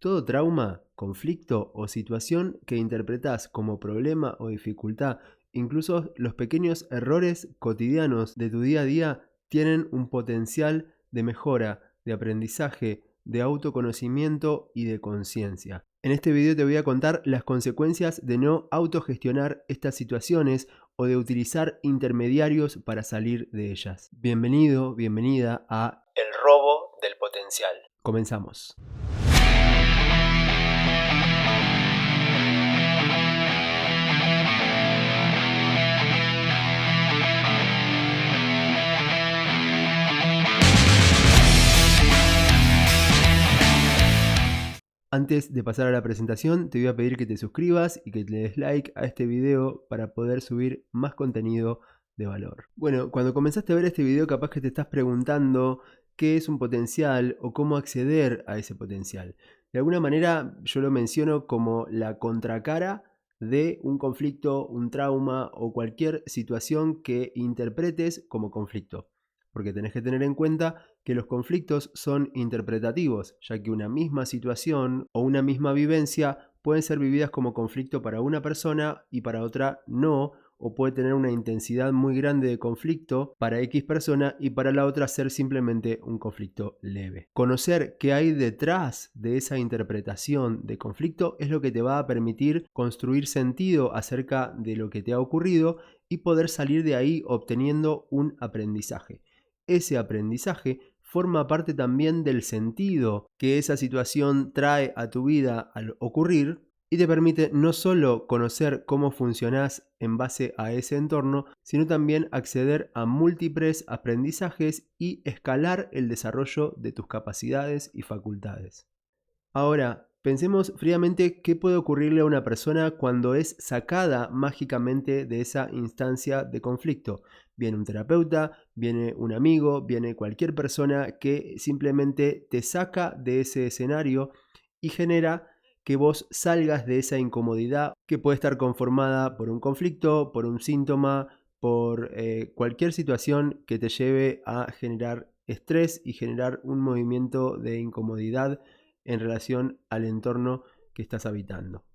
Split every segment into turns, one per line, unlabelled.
Todo trauma, conflicto o situación que interpretás como problema o dificultad, incluso los pequeños errores cotidianos de tu día a día, tienen un potencial de mejora, de aprendizaje, de autoconocimiento y de conciencia. En este video te voy a contar las consecuencias de no autogestionar estas situaciones o de utilizar intermediarios para salir de ellas. Bienvenido, bienvenida a El robo del potencial. Comenzamos. Antes de pasar a la presentación, te voy a pedir que te suscribas y que le des like a este video para poder subir más contenido de valor. Bueno, cuando comenzaste a ver este video, capaz que te estás preguntando qué es un potencial o cómo acceder a ese potencial. De alguna manera, yo lo menciono como la contracara de un conflicto, un trauma o cualquier situación que interpretes como conflicto. Porque tenés que tener en cuenta que los conflictos son interpretativos, ya que una misma situación o una misma vivencia pueden ser vividas como conflicto para una persona y para otra no, o puede tener una intensidad muy grande de conflicto para X persona y para la otra ser simplemente un conflicto leve. Conocer qué hay detrás de esa interpretación de conflicto es lo que te va a permitir construir sentido acerca de lo que te ha ocurrido y poder salir de ahí obteniendo un aprendizaje. Ese aprendizaje forma parte también del sentido que esa situación trae a tu vida al ocurrir y te permite no solo conocer cómo funcionás en base a ese entorno, sino también acceder a múltiples aprendizajes y escalar el desarrollo de tus capacidades y facultades. Ahora, pensemos fríamente qué puede ocurrirle a una persona cuando es sacada mágicamente de esa instancia de conflicto. Viene un terapeuta, viene un amigo, viene cualquier persona que simplemente te saca de ese escenario y genera que vos salgas de esa incomodidad que puede estar conformada por un conflicto, por un síntoma, por cualquier situación que te lleve a generar estrés y generar un movimiento de incomodidad en relación al entorno que estás habitando.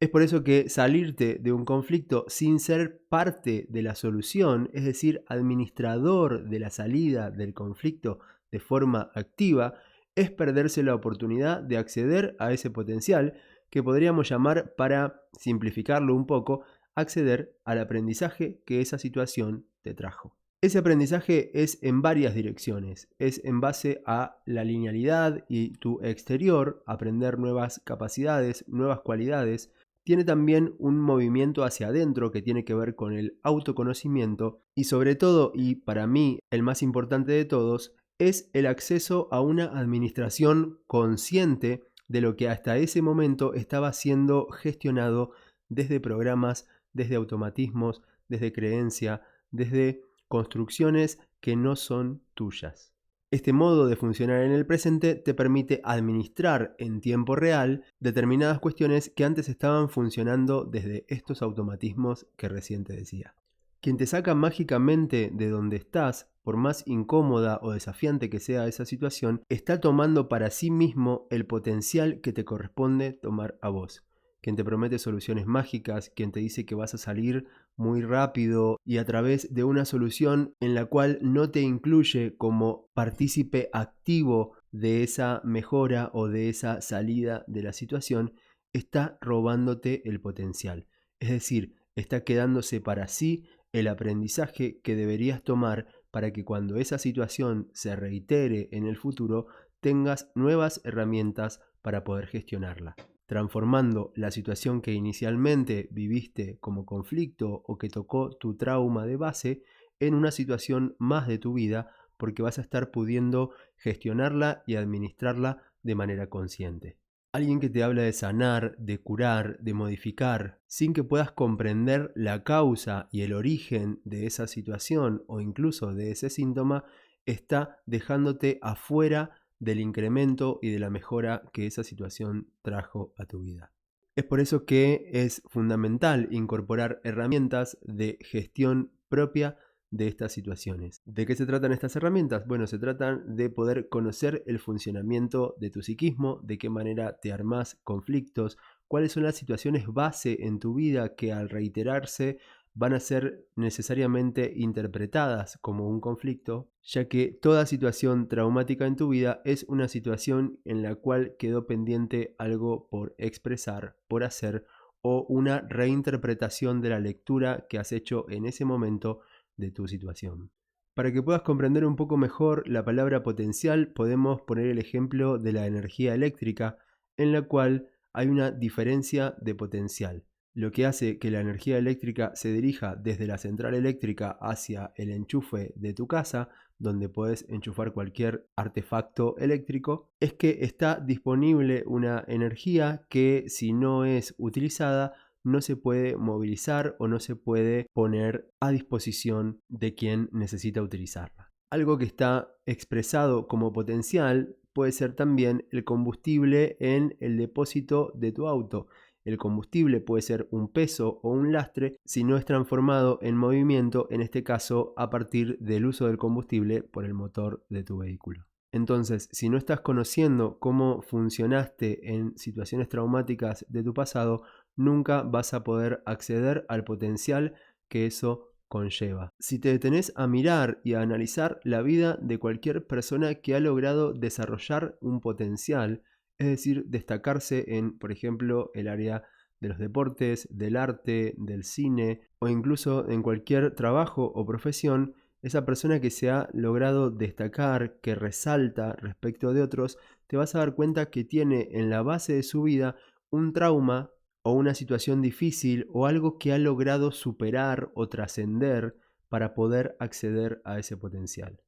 Es por eso que salirte de un conflicto sin ser parte de la solución, es decir, administrador de la salida del conflicto de forma activa, es perderse la oportunidad de acceder a ese potencial que podríamos llamar, para simplificarlo un poco, acceder al aprendizaje que esa situación te trajo. Ese aprendizaje es en varias direcciones, es en base a la linealidad y tu exterior, aprender nuevas capacidades, nuevas cualidades. Tiene también un movimiento hacia adentro que tiene que ver con el autoconocimiento y sobre todo, y para mí el más importante de todos, es el acceso a una administración consciente de lo que hasta ese momento estaba siendo gestionado desde programas, desde automatismos, desde creencia, desde construcciones que no son tuyas. Este modo de funcionar en el presente te permite administrar en tiempo real determinadas cuestiones que antes estaban funcionando desde estos automatismos que recién te decía. Quien te saca mágicamente de donde estás, por más incómoda o desafiante que sea esa situación, está tomando para sí mismo el potencial que te corresponde tomar a vos. Quien te promete soluciones mágicas, quien te dice que vas a salir muy rápido y a través de una solución en la cual no te incluye como partícipe activo de esa mejora o de esa salida de la situación, está robándote el potencial. Es decir, está quedándose para sí el aprendizaje que deberías tomar para que cuando esa situación se reitere en el futuro tengas nuevas herramientas para poder gestionarla, transformando la situación que inicialmente viviste como conflicto o que tocó tu trauma de base en una situación más de tu vida, porque vas a estar pudiendo gestionarla y administrarla de manera consciente. Alguien que te habla de sanar, de curar, de modificar, sin que puedas comprender la causa y el origen de esa situación o incluso de ese síntoma, está dejándote afuera del incremento y de la mejora que esa situación trajo a tu vida. Es por eso que es fundamental incorporar herramientas de gestión propia de estas situaciones. ¿De qué se tratan estas herramientas? Bueno, se tratan de poder conocer el funcionamiento de tu psiquismo, de qué manera te armás conflictos, cuáles son las situaciones base en tu vida que al reiterarse van a ser necesariamente interpretadas como un conflicto, ya que toda situación traumática en tu vida es una situación en la cual quedó pendiente algo por expresar, por hacer, o una reinterpretación de la lectura que has hecho en ese momento de tu situación. Para que puedas comprender un poco mejor la palabra potencial, podemos poner el ejemplo de la energía eléctrica, en la cual hay una diferencia de potencial. Lo que hace que la energía eléctrica se dirija desde la central eléctrica hacia el enchufe de tu casa, donde puedes enchufar cualquier artefacto eléctrico, es que está disponible una energía que, si no es utilizada, no se puede movilizar o no se puede poner a disposición de quien necesita utilizarla. Algo que está expresado como potencial puede ser también el combustible en el depósito de tu auto. El combustible puede ser un peso o un lastre si no es transformado en movimiento, en este caso a partir del uso del combustible por el motor de tu vehículo. Entonces, si no estás conociendo cómo funcionaste en situaciones traumáticas de tu pasado, nunca vas a poder acceder al potencial que eso conlleva. Si te detenés a mirar y a analizar la vida de cualquier persona que ha logrado desarrollar un potencial, es decir, destacarse en, por ejemplo, el área de los deportes, del arte, del cine o incluso en cualquier trabajo o profesión, esa persona que se ha logrado destacar, que resalta respecto de otros, te vas a dar cuenta que tiene en la base de su vida un trauma o una situación difícil o algo que ha logrado superar o trascender para poder acceder a ese potencial.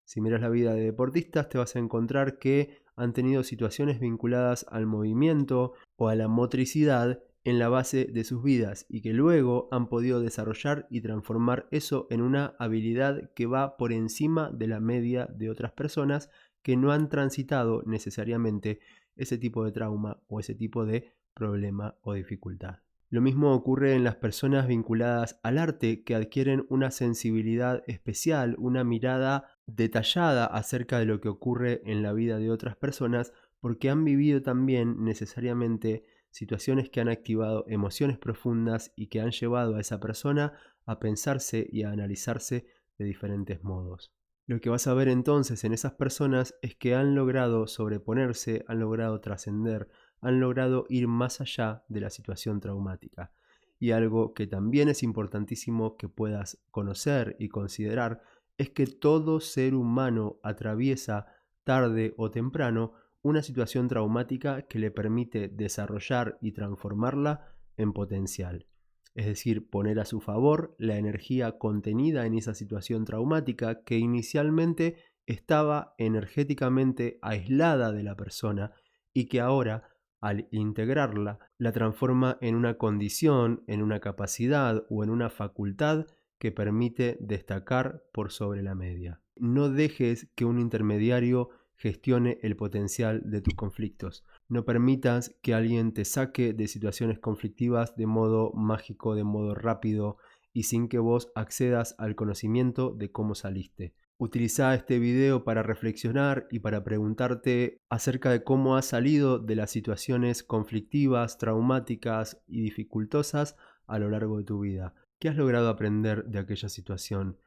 Si miras la vida de deportistas, te vas a encontrar que han tenido situaciones vinculadas al movimiento o a la motricidad en la base de sus vidas y que luego han podido desarrollar y transformar eso en una habilidad que va por encima de la media de otras personas que no han transitado necesariamente ese tipo de trauma o ese tipo de problema o dificultad. Lo mismo ocurre en las personas vinculadas al arte que adquieren una sensibilidad especial, una mirada detallada acerca de lo que ocurre en la vida de otras personas porque han vivido también necesariamente situaciones que han activado emociones profundas y que han llevado a esa persona a pensarse y a analizarse de diferentes modos. Lo que vas a ver entonces en esas personas es que han logrado sobreponerse, han logrado trascender, han logrado ir más allá de la situación traumática. Y algo que también es importantísimo que puedas conocer y considerar es que todo ser humano atraviesa tarde o temprano una situación traumática que le permite desarrollar y transformarla en potencial. Es decir, poner a su favor la energía contenida en esa situación traumática que inicialmente estaba energéticamente aislada de la persona y que ahora, al integrarla, la transforma en una condición, en una capacidad o en una facultad que permite destacar por sobre la media. No dejes que un intermediario gestione el potencial de tus conflictos. No permitas que alguien te saque de situaciones conflictivas de modo mágico, de modo rápido y sin que vos accedas al conocimiento de cómo saliste. Utiliza este video para reflexionar y para preguntarte acerca de cómo has salido de las situaciones conflictivas, traumáticas y dificultosas a lo largo de tu vida. ¿Qué has logrado aprender de aquella situación?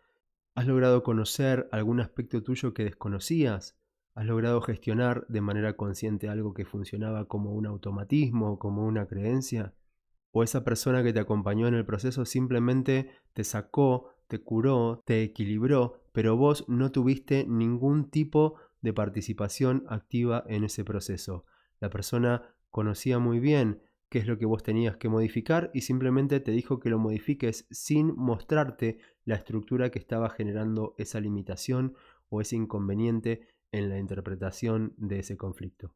¿Has logrado conocer algún aspecto tuyo que desconocías? ¿Has logrado gestionar de manera consciente algo que funcionaba como un automatismo, como una creencia? ¿O esa persona que te acompañó en el proceso simplemente te sacó, te curó, te equilibró, pero vos no tuviste ningún tipo de participación activa en ese proceso? La persona conocía muy bien qué es lo que vos tenías que modificar y simplemente te dijo que lo modifiques sin mostrarte la estructura que estaba generando esa limitación o ese inconveniente en la interpretación de ese conflicto.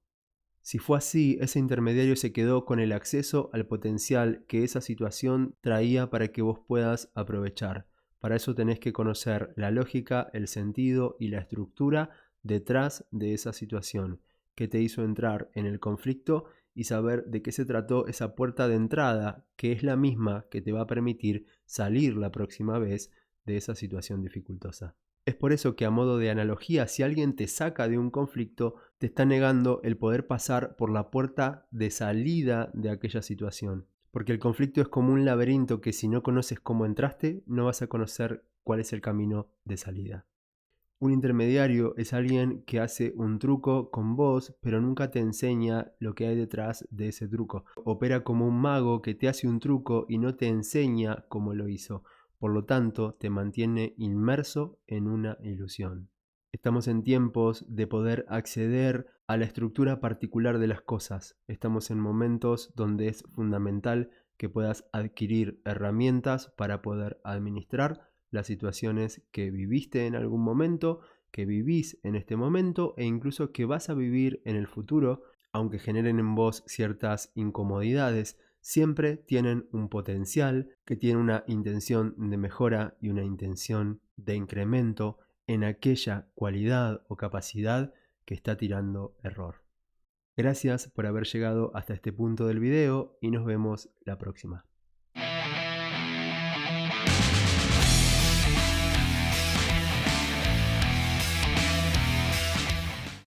Si fue así, ese intermediario se quedó con el acceso al potencial que esa situación traía para que vos puedas aprovechar. Para eso tenés que conocer la lógica, el sentido y la estructura detrás de esa situación que te hizo entrar en el conflicto y saber de qué se trató esa puerta de entrada, que es la misma que te va a permitir salir la próxima vez de esa situación dificultosa. Es por eso que, a modo de analogía, si alguien te saca de un conflicto, te está negando el poder pasar por la puerta de salida de aquella situación. Porque el conflicto es como un laberinto que, si no conoces cómo entraste, no vas a conocer cuál es el camino de salida. Un intermediario es alguien que hace un truco con vos, pero nunca te enseña lo que hay detrás de ese truco. Opera como un mago que te hace un truco y no te enseña cómo lo hizo. Por lo tanto, te mantiene inmerso en una ilusión. Estamos en tiempos de poder acceder a la estructura particular de las cosas. Estamos en momentos donde es fundamental que puedas adquirir herramientas para poder administrar las situaciones que viviste en algún momento, que vivís en este momento e incluso que vas a vivir en el futuro, aunque generen en vos ciertas incomodidades. Siempre tienen un potencial que tiene una intención de mejora y una intención de incremento en aquella cualidad o capacidad que está tirando error. Gracias por haber llegado hasta este punto del video y nos vemos la próxima.